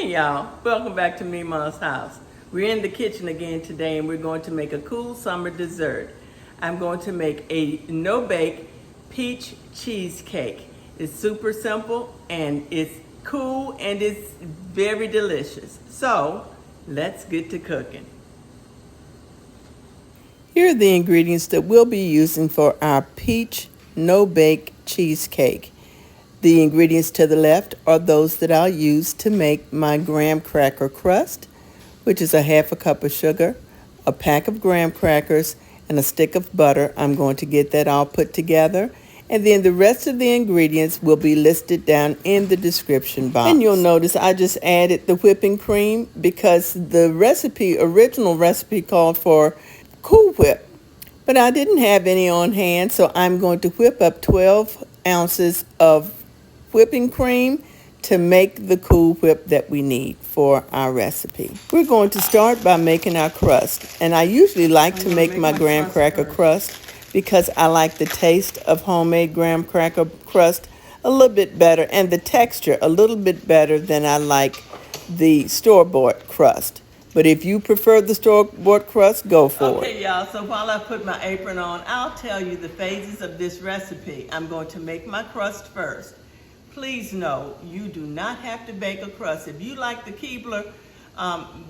Hey y'all, welcome back to Memaw's house. We're in the kitchen again today and we're going to make a cool summer dessert. I'm going to make a no-bake peach cheesecake. It's super simple and it's cool and it's very delicious. So let's get to cooking. Here are the ingredients that we'll be using for our peach no-bake cheesecake. The ingredients to the left are those that I'll use to make my graham cracker crust, which is a half a cup of sugar, a pack of graham crackers, and a stick of butter. I'm going to get that all put together. And then the rest of the ingredients will be listed down in the description box. And you'll notice I just added the whipping cream because the original recipe called for Cool Whip. But I didn't have any on hand, so I'm going to whip up 12 ounces of whipping cream to make the Cool Whip that we need for our recipe. We're going to start by making our crust. And I usually like to make my graham cracker crust because I like the taste of homemade graham cracker crust a little bit better and the texture a little bit better than I like the store-bought crust. But if you prefer the store-bought crust, go for it. Okay, y'all, so while I put my apron on, I'll tell you the phases of this recipe. I'm going to make my crust first. Please know, you do not have to bake a crust. If you like the Keebler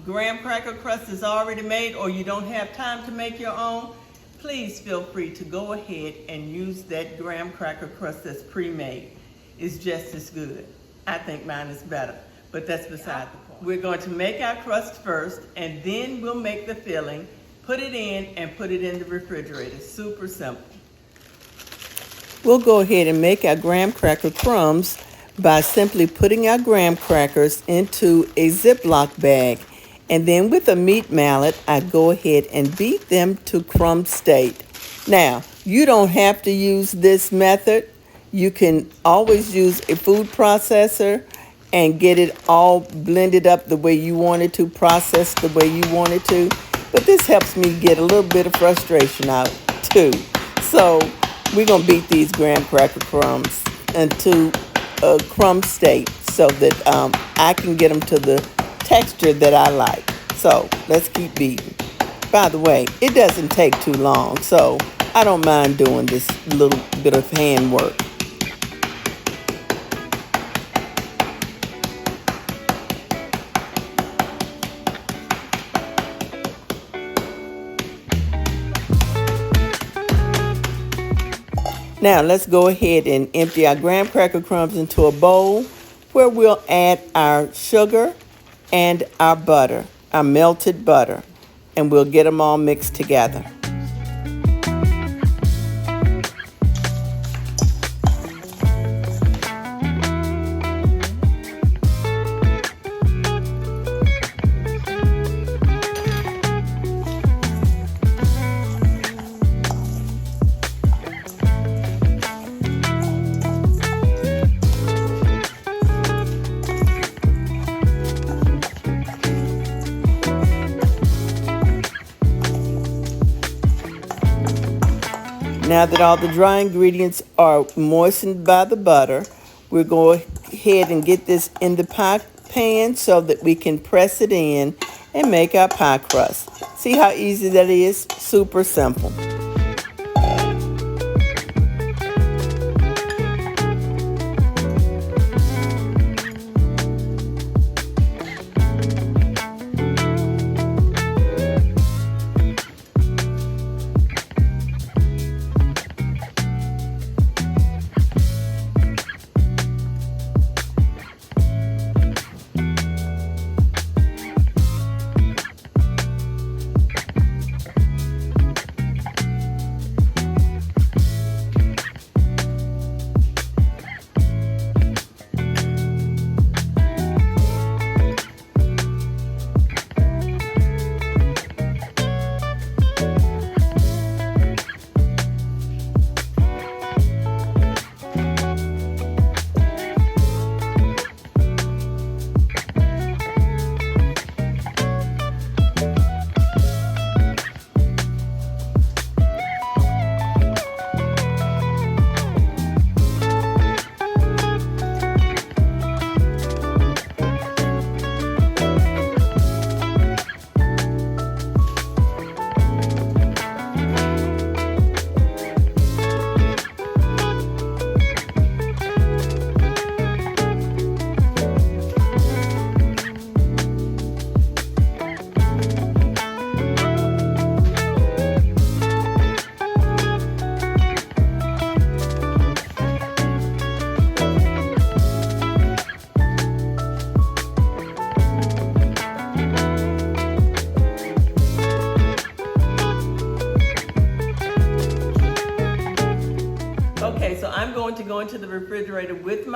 graham cracker crust is already made or you don't have time to make your own, please feel free to go ahead and use that graham cracker crust that's pre-made. It's just as good. I think mine is better, but that's beside the point. We're going to make our crust first and then we'll make the filling, put it in and put it in the refrigerator. Super simple. We'll go ahead and make our graham cracker crumbs by simply putting our graham crackers into a Ziploc bag. And then with a meat mallet, I go ahead and beat them to crumb state. Now, you don't have to use this method. You can always use a food processor and get it all blended up the way you want it to, processed the way you want it to. But this helps me get a little bit of frustration out too. So we're going to beat these graham cracker crumbs into a crumb state so that I can get them to the texture that I like. So let's keep beating. By the way, it doesn't take too long, so I don't mind doing this little bit of hand work. Now let's go ahead and empty our graham cracker crumbs into a bowl where we'll add our sugar and our butter, our melted butter, and we'll get them all mixed together. Now that all the dry ingredients are moistened by the butter, we'll go ahead and get this in the pie pan so that we can press it in and make our pie crust. See how easy that is? Super simple.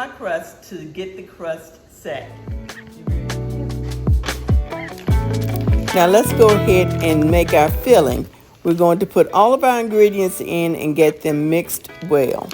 my crust to get the crust set. Now let's go ahead and make our filling. We're going to put all of our ingredients in and get them mixed well.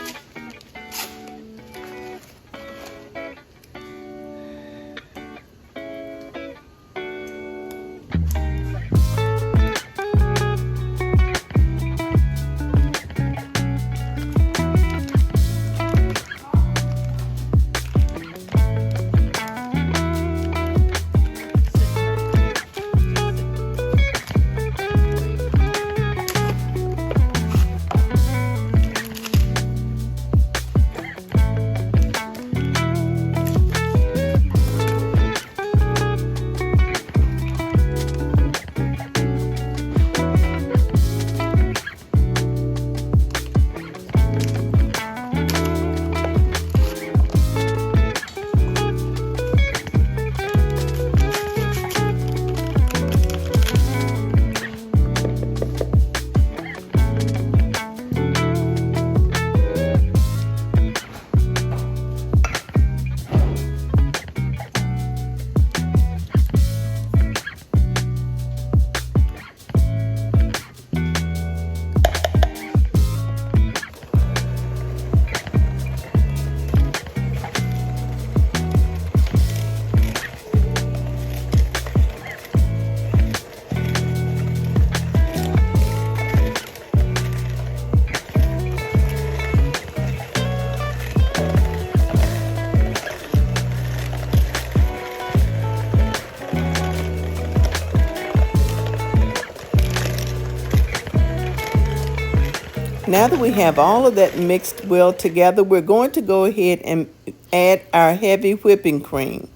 Now that we have all of that mixed well together, we're going to go ahead and add our heavy whipping cream.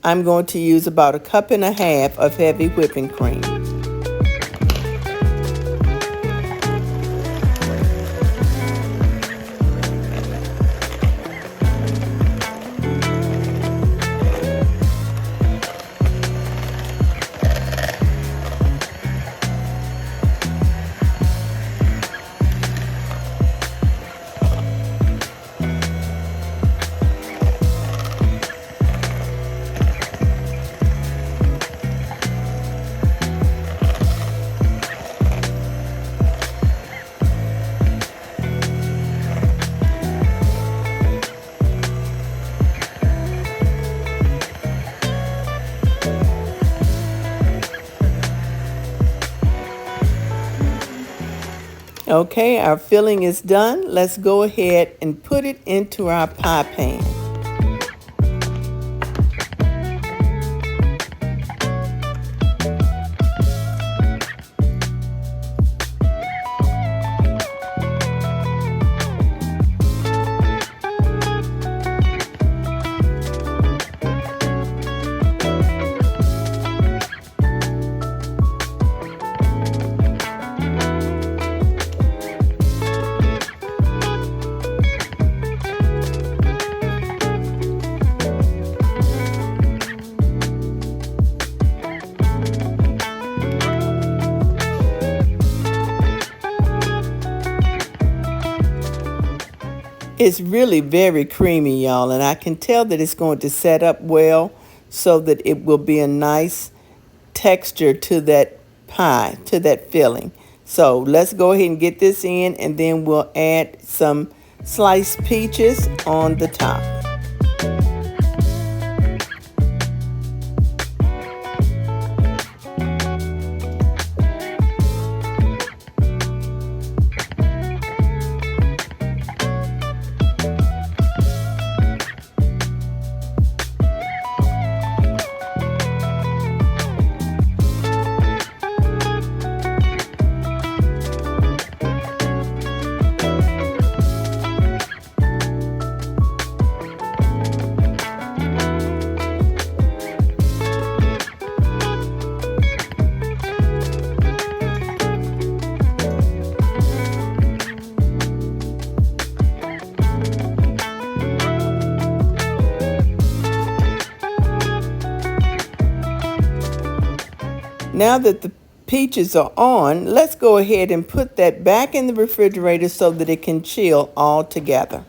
I'm going to use about 1.5 cups of heavy whipping cream. Okay, our filling is done. Let's go ahead and put it into our pie pan. It's really very creamy, y'all, and I can tell that it's going to set up well so that it will be a nice texture to that pie, to that filling. So let's go ahead and get this in, and then we'll add some sliced peaches on the top. Now that the peaches are on, let's go ahead and put that back in the refrigerator so that it can chill all together.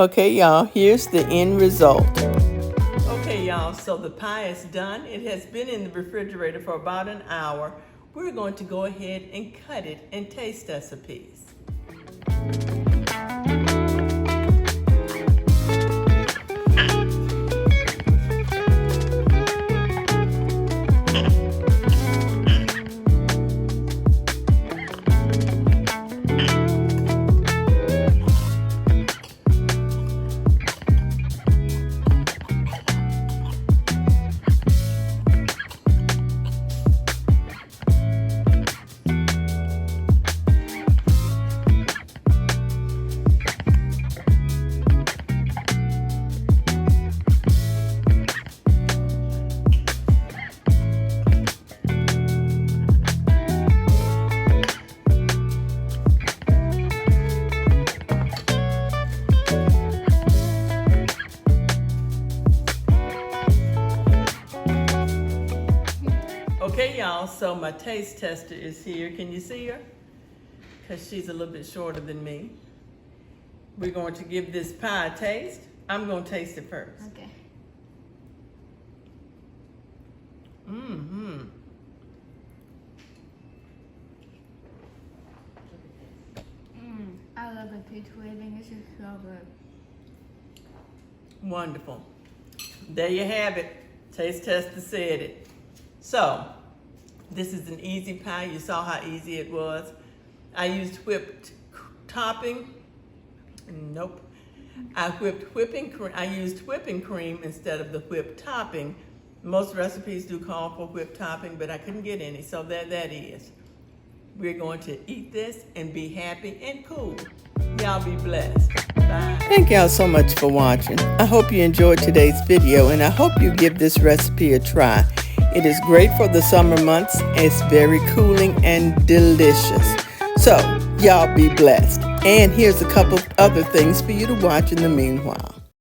Okay, y'all, here's the end result. Okay, y'all, so the pie is done. It has been in the refrigerator for about an hour. We're going to go ahead and cut it and taste us a piece. Okay, y'all, so my taste tester is here. Can you see her? Because she's a little bit shorter than me. We're going to give this pie a taste. I'm going to taste it first. Okay. I love the peach flavoring. This is so good. Wonderful. There you have it. Taste tester said it. So, this is an easy pie. You saw how easy it was. I used whipped topping. Nope. I used whipping cream instead of the whipped topping. Most recipes do call for whipped topping, but I couldn't get any, so that is. We're going to eat this and be happy and cool. Y'all be blessed. Bye. Thank y'all so much for watching. I hope you enjoyed today's video, and I hope you give this recipe a try. It is great for the summer months. It's very cooling and delicious. So, y'all be blessed. And here's a couple other things for you to watch in the meanwhile.